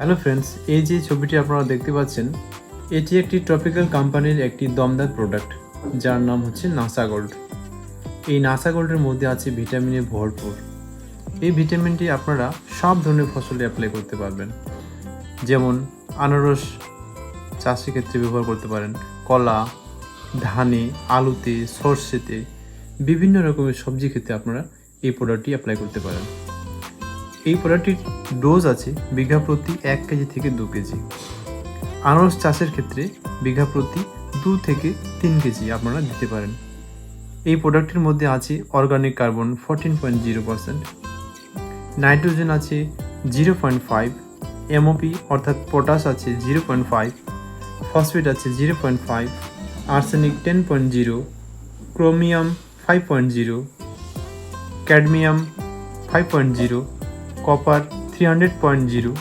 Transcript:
Hello friends, এই যে ছবিটি আপনারা দেখতে পাচ্ছেন, এটি একটি ট্রপিক্যাল কোম্পানির একটি দমদার প্রোডাক্ট, যার নাম হচ্ছে নাসা গোল্ড। এই নাসা গোল্ডের মধ্যে আছে ভিটামিনে ভরপুর। এই ভিটামিনটি আপনারা সব ধরনের ফসলে অ্যাপ্লাই করতে পারবেন, যেমন আনারস চাষের ক্ষেত্রে ব্যবহার করতে পারেন, কলা, ধানে, আলুতে, সর্ষেতে, বিভিন্ন রকমের সবজি ক্ষেত্রে আপনারা এই প্রোডাক্টটি অ্যাপ্লাই করতে পারেন। এই প্রোডাক্টটির ডোজ আছে বিঘা প্রতি 1 কেজি থেকে 2 কেজি। আনারস চাষের ক্ষেত্রে বিঘা প্রতি 2 থেকে 3 কেজি আপনারা দিতে পারেন। এই প্রোডাক্টের মধ্যে আছে অর্গানিক কার্বন 14.0%, নাইট্রোজেন আছে 0.5, এমওপি অর্থাৎ পটাশ আছে 0.5, ফসফেট আছে 0.5, আর্সেনিক 10.0, ক্রোমিয়াম 5.0, ক্যাডমিয়াম 5.0, কপার 300.0,